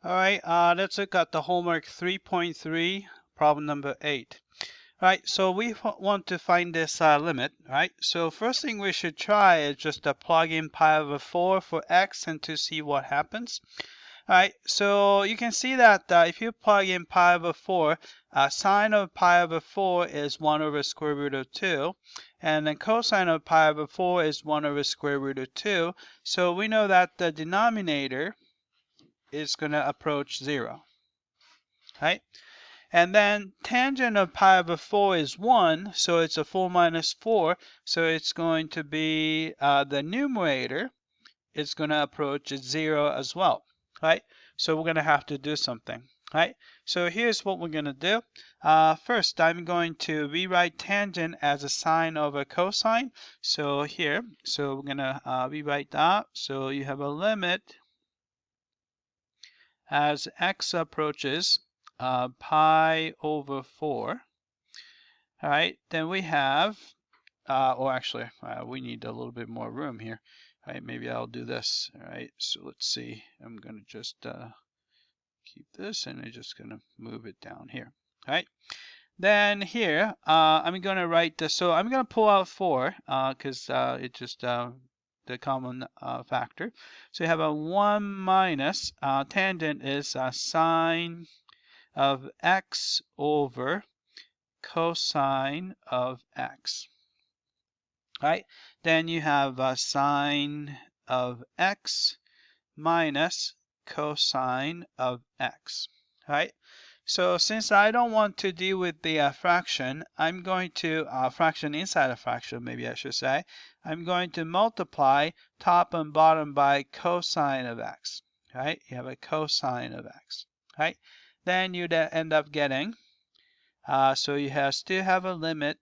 All right, let's look at the homework 3.3, problem number 8. All right, so we want to find this limit, right? So first thing we should try is just to plug in pi over 4 for x and to see what happens. All right, so you can see that if you plug in pi over 4, sine of pi over 4 is 1 over square root of 2, and then cosine of pi over 4 is 1 over square root of 2. So we know that the denominator is going to approach 0, right? And then tangent of pi over 4 is 1, so it's a 4 minus 4, so it's going to be the numerator is going to approach 0 as well, right? So we're going to have to do something, right? So here's what we're going to do. First, I'm going to rewrite tangent as a sine over cosine. So here, so we're going to rewrite that. So you have a limit as x approaches pi over 4. All right, then we have, or actually, we need a little bit more room here. All right, maybe I'll do this. All right, so let's see. I'm going to just keep this, and I'm just going to move it down here. All right, then here, I'm going to write this. So I'm going to pull out 4 because it's just the common factor. So you have a 1 minus tangent is sine of x over cosine of x. Right? Then you have sine of x minus cosine of x. Right? So since I don't want to deal with the fraction, I'm going to, fraction inside a fraction, maybe I should say, I'm going to multiply top and bottom by cosine of x. Right? You have a cosine of x. Right? Then you'd end up getting, so you still have a limit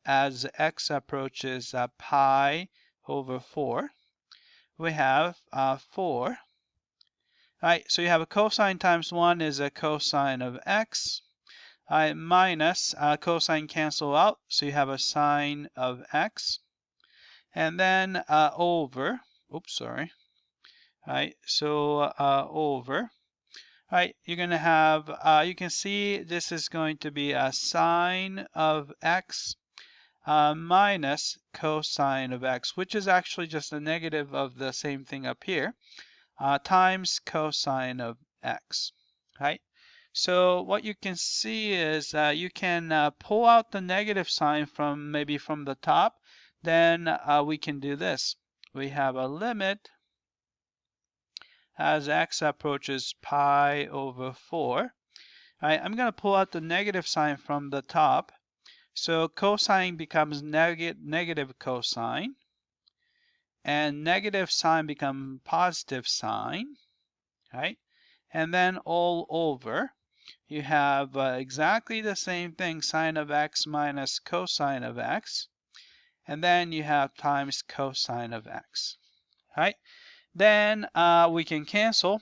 as x approaches pi over 4. We have 4. Right, so you have a cosine times 1 is a cosine of x. Minus cosine cancel out, so you have a sine of x. And then over, oops, sorry. Right, so over. Right, you're going to have, you can see this is going to be a sine of x minus cosine of x, which is actually just a negative of the same thing up here, times cosine of x, right? So what you can see is you can pull out the negative sign from maybe from the top. Then we can do this. We have a limit as x approaches pi over 4. Right, I'm going to pull out the negative sign from the top. So cosine becomes negative cosine, and negative sign becomes positive sign, right? And then all over, you have exactly the same thing, sine of x minus cosine of x, and then you have times cosine of x, right? Then we can cancel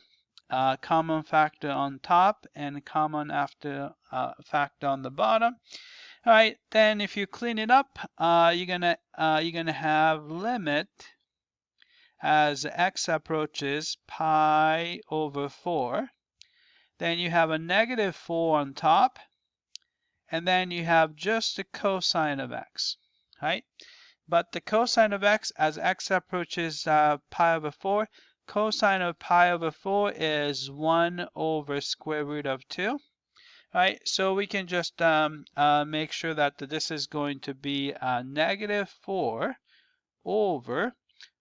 common factor on top and common factor on the bottom. All right, then if you clean it up, you're gonna have limit as x approaches pi over 4. Then you have a negative 4 on top, and then you have just the cosine of x, right? But the cosine of x as x approaches pi over 4, cosine of pi over 4 is 1 over square root of 2. Right, so we can just make sure that this is going to be negative 4 over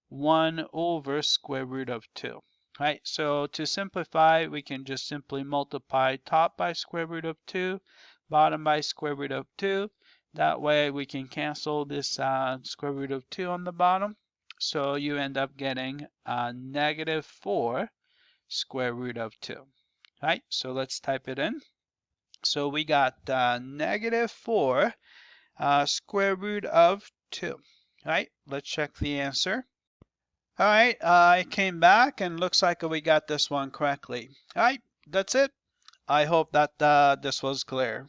1 over square root of 2. Right, so to simplify, we can just simply multiply top by square root of 2, bottom by square root of 2. That way we can cancel this square root of 2 on the bottom. So you end up getting negative 4 square root of 2. Right, so let's type it in. So we got negative 4 square root of 2. All right, let's check the answer. All right, I came back and looks like we got this one correctly. All right, that's it. I hope that this was clear.